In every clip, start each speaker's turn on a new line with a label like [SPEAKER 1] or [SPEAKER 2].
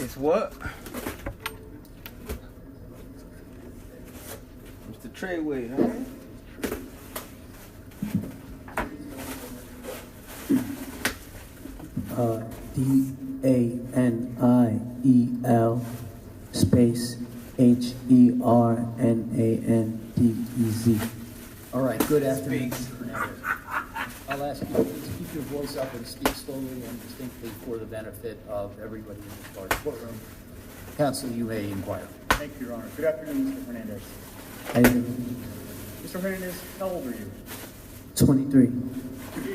[SPEAKER 1] It's what? It's the Treyway, huh?
[SPEAKER 2] DANIEL space HERNANDEZ.
[SPEAKER 3] All right, good afternoon, Mr. Hernandez. I'll ask you to please keep your voice up and speak slowly and distinctly for the benefit of everybody in this large courtroom. Counsel, you may inquire.
[SPEAKER 4] Thank you, Your Honor. Good afternoon, Mr. Hernandez.
[SPEAKER 2] How you doing?
[SPEAKER 4] Mr. Hernandez, how old are you?
[SPEAKER 2] 23.
[SPEAKER 4] Do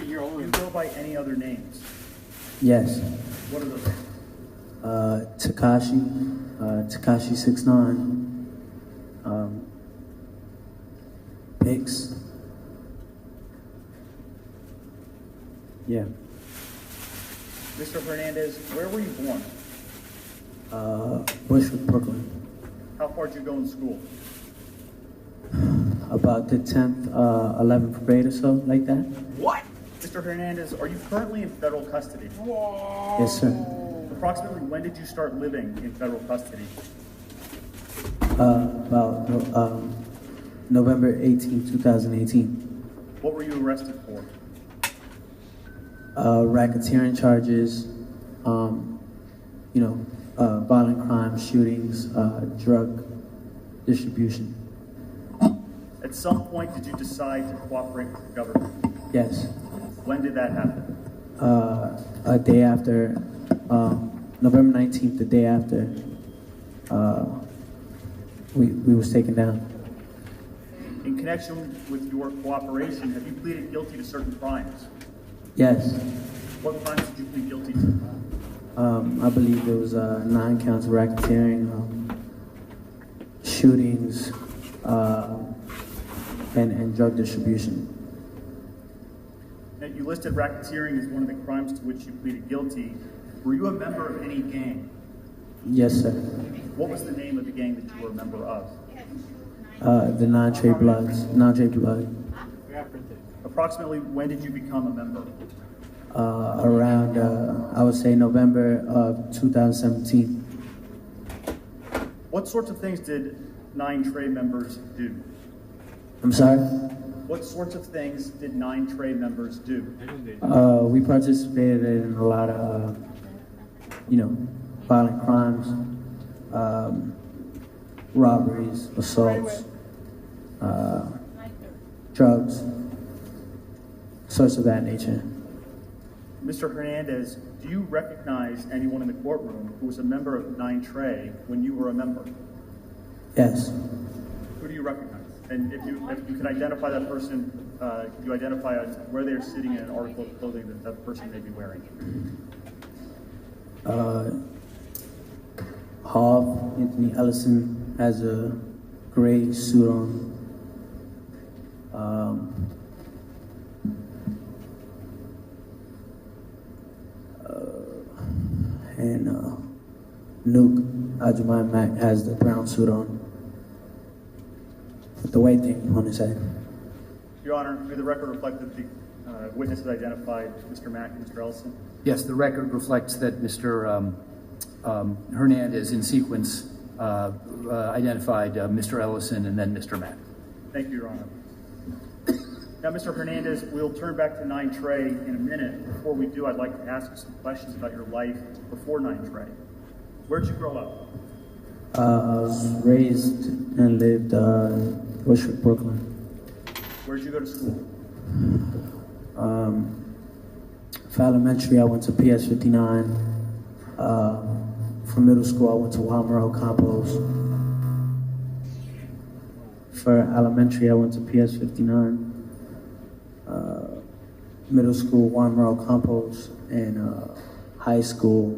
[SPEAKER 4] you go by any other names?
[SPEAKER 2] Yes.
[SPEAKER 4] What are those names?
[SPEAKER 2] Tekashi, Tekashi 6ix9ine, 6ix9ine. Yeah.
[SPEAKER 4] Mr. Hernandez, where were you born?
[SPEAKER 2] Bushwick, Brooklyn.
[SPEAKER 4] How far did you go in school?
[SPEAKER 2] About the 10th, 11th grade or so, like that.
[SPEAKER 1] What?
[SPEAKER 4] Mr. Hernandez, are you currently in federal custody?
[SPEAKER 2] Yes, sir.
[SPEAKER 4] Approximately when did you start living in federal custody?
[SPEAKER 2] About November 18, 2018.
[SPEAKER 4] What were you arrested for?
[SPEAKER 2] Racketeering charges, violent crimes, shootings, drug distribution.
[SPEAKER 4] At some point, did you decide to cooperate with the government?
[SPEAKER 2] Yes.
[SPEAKER 4] When did that happen?
[SPEAKER 2] A day after, November 19th, the day after we was taken down.
[SPEAKER 4] In connection with your cooperation, have you pleaded guilty to certain crimes?
[SPEAKER 2] Yes.
[SPEAKER 4] What crimes did you plead guilty to?
[SPEAKER 2] I believe there was 9 counts of racketeering, shootings, and drug distribution.
[SPEAKER 4] Now, you listed racketeering as one of the crimes to which you pleaded guilty. Were you a member of any gang?
[SPEAKER 2] Yes, sir.
[SPEAKER 4] What was the name of the gang that you were a member of?
[SPEAKER 2] The non-Trey Bloods, non-Trey Blood.
[SPEAKER 4] Approximately when did you become a member?
[SPEAKER 2] Around, I would say November of 2017.
[SPEAKER 4] What sorts of things did 9 Trey members do?
[SPEAKER 2] I'm sorry?
[SPEAKER 4] What sorts of things did 9 Trey members do?
[SPEAKER 2] We participated in a lot of, violent crimes, robberies, assaults, drugs, sorts of that nature.
[SPEAKER 4] Mr. Hernandez, do you recognize anyone in the courtroom who was a member of 9 Trey when you were a member?
[SPEAKER 2] Yes.
[SPEAKER 4] Who do you recognize? And if you can identify that person, could you identify where they're sitting in an article of clothing that that person may be wearing?
[SPEAKER 2] Anthony Ellison has a gray suit on. And Nuke Ajumai Mac has the brown suit on with the white thing on his head.
[SPEAKER 4] Your Honor, may the record reflect that the witnesses identified Mr. Mack and Mr. Ellison?
[SPEAKER 3] Yes, the record reflects that Mr. Hernandez, in sequence, identified Mr. Ellison and then Mr. Mack.
[SPEAKER 4] Thank you, Your Honor. Now, Mr. Hernandez, we'll turn back to 9 Trey in a minute. Before we do, I'd like to ask you some questions about your life before 9 Trey. Where'd you grow up?
[SPEAKER 2] I was raised and lived Bushwick, Brooklyn.
[SPEAKER 4] Where'd you go to school?
[SPEAKER 2] For elementary, I went to PS59. For middle school, I went to Walmart Campos. For elementary, I went to PS59. Middle school, Walmart Campos, and high school,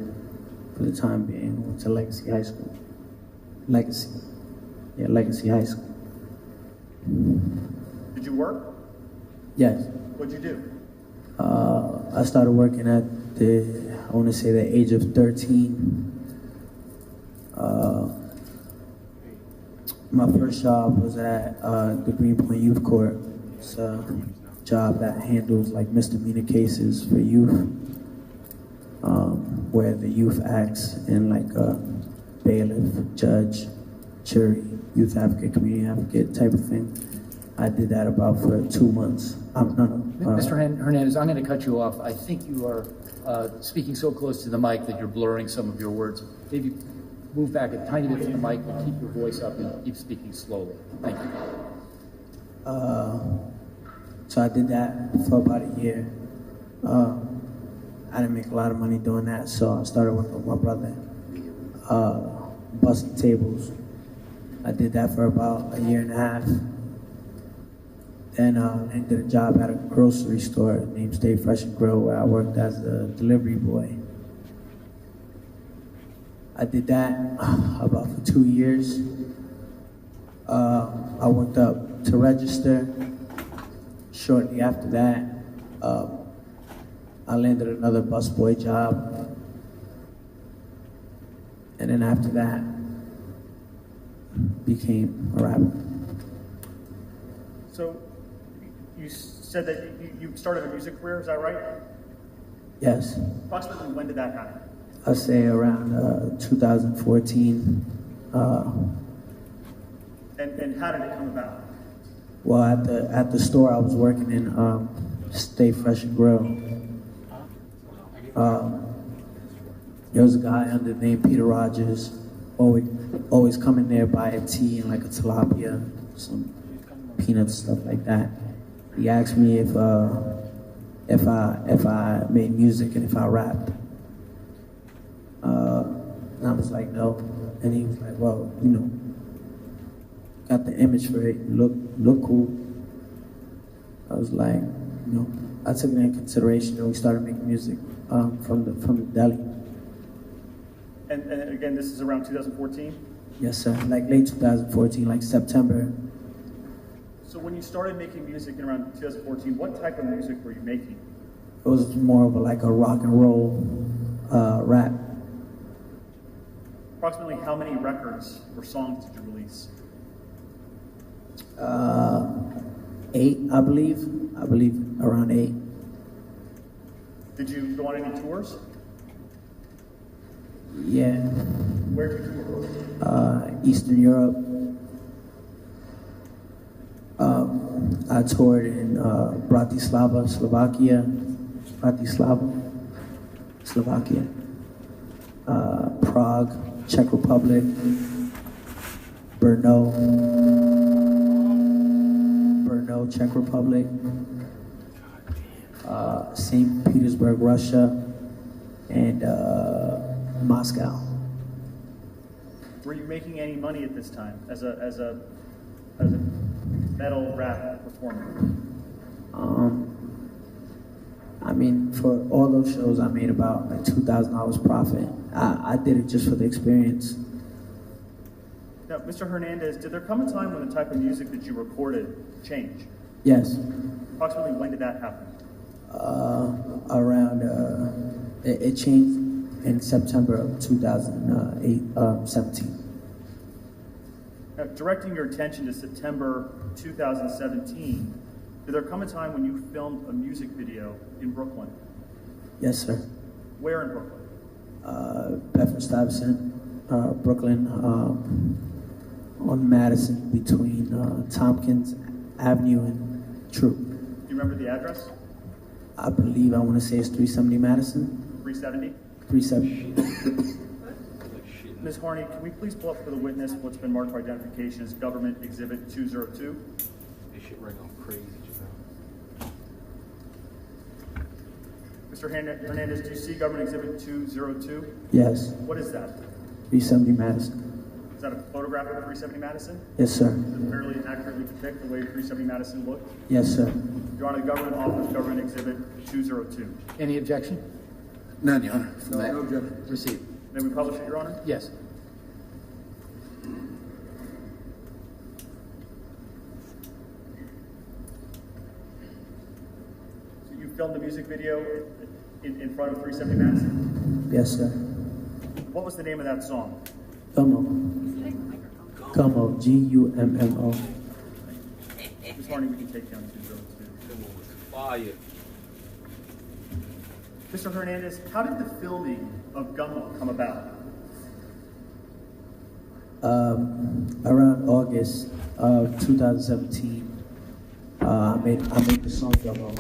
[SPEAKER 2] for the time being, went to Legacy High School. Legacy High School.
[SPEAKER 4] Did you work?
[SPEAKER 2] Yes.
[SPEAKER 4] What'd you do?
[SPEAKER 2] I started working at the age of 13. My first job was at the Greenpoint Youth Court. It's a job that handles like misdemeanor cases for youth. where the youth acts in like a bailiff, judge, jury, youth advocate, community advocate type of thing. I did that about for 2 months.
[SPEAKER 3] Mr. Hernandez, I'm going to cut you off. I think you are speaking so close to the mic that you're blurring some of your words. Maybe move back a tiny bit from the mic and keep your voice up and keep speaking slowly. Thank you.
[SPEAKER 2] So I did that for about a year. I didn't make a lot of money doing that, so I started working with my brother, busting tables. I did that for about a year and a half. Then I did a job at a grocery store named Stay Fresh and Grill, where I worked as a delivery boy. I did that about for 2 years. I worked up to register. Shortly after that, I landed another busboy job. And then after that, became a rapper.
[SPEAKER 4] So you said that you started a music career, is that right?
[SPEAKER 2] Yes.
[SPEAKER 4] Approximately when did that happen?
[SPEAKER 2] I'd say around 2014.
[SPEAKER 4] And how did it come about?
[SPEAKER 2] Well, at the store I was working in, Stay Fresh and Grill, there was a guy under the name Peter Rogers, always coming there, buy a tea and like a tilapia, some peanuts, stuff like that. He asked me if I made music and if I rapped. And I was like, no. And he was like, well, you know, got the image for it, look cool. I was like, you know, I took it into consideration and we started making music from the deli.
[SPEAKER 4] And again, this is around 2014?
[SPEAKER 2] Yes, sir. Like late 2014, like September.
[SPEAKER 4] So when you started making music in around 2014, what type of music were you making?
[SPEAKER 2] It was more of like a rock and roll rap.
[SPEAKER 4] Approximately how many records or songs did you release?
[SPEAKER 2] 8, I believe. I believe around 8.
[SPEAKER 4] Did you go on any tours?
[SPEAKER 2] Yeah.
[SPEAKER 4] Where did you tour?
[SPEAKER 2] Eastern Europe. I toured in Bratislava, Slovakia. Prague, Czech Republic. Brno, Czech Republic. St. Petersburg, Russia, and Moscow.
[SPEAKER 4] Were you making any money at this time as a metal rap performer?
[SPEAKER 2] I mean, for all those shows, I made about like $2,000 profit. I did it just for the experience.
[SPEAKER 4] Now, Mr. Hernandez, did there come a time when the type of music that you recorded changed?
[SPEAKER 2] Yes.
[SPEAKER 4] Approximately when did that happen?
[SPEAKER 2] It changed in September of 2017.
[SPEAKER 4] Now, directing your attention to September 2017, did there come a time when you filmed a music video in Brooklyn?
[SPEAKER 2] Yes, sir.
[SPEAKER 4] Where in Brooklyn?
[SPEAKER 2] Bedford-Stuyvesant, Brooklyn, on Madison between Tompkins Avenue and True.
[SPEAKER 4] Do you remember the address?
[SPEAKER 2] I believe, I want to say it's 370 Madison.
[SPEAKER 4] 370?
[SPEAKER 2] 370.
[SPEAKER 4] Ms. Harney, can we please pull up for the witness what's been marked for identification as Government Exhibit 202?
[SPEAKER 1] This shit right on crazy just now.
[SPEAKER 4] Mr. Hernandez, do you see Government Exhibit 202?
[SPEAKER 2] Yes.
[SPEAKER 4] What is that?
[SPEAKER 2] 370 Madison.
[SPEAKER 4] Is that a photograph of 370 Madison?
[SPEAKER 2] Yes, sir.
[SPEAKER 4] Does it fairly accurately depict the way 370 Madison looked?
[SPEAKER 2] Yes, sir.
[SPEAKER 4] Your Honor, the Government Office, Government Exhibit 202.
[SPEAKER 3] Any objection?
[SPEAKER 1] None, Your Honor.
[SPEAKER 3] No objection. Received.
[SPEAKER 4] May we publish it, Your Honor?
[SPEAKER 3] Yes.
[SPEAKER 4] So you filmed the music video in front of 370 Madison?
[SPEAKER 2] Yes, sir.
[SPEAKER 4] What was the name of that song?
[SPEAKER 2] Gummo, G-U-M-M-O.
[SPEAKER 4] Ms. Harney, we can take down 202.
[SPEAKER 1] Fire.
[SPEAKER 4] Mr. Hernandez, how did the filming of Gummo come about?
[SPEAKER 2] Around August of 2017, I made the song Gummo.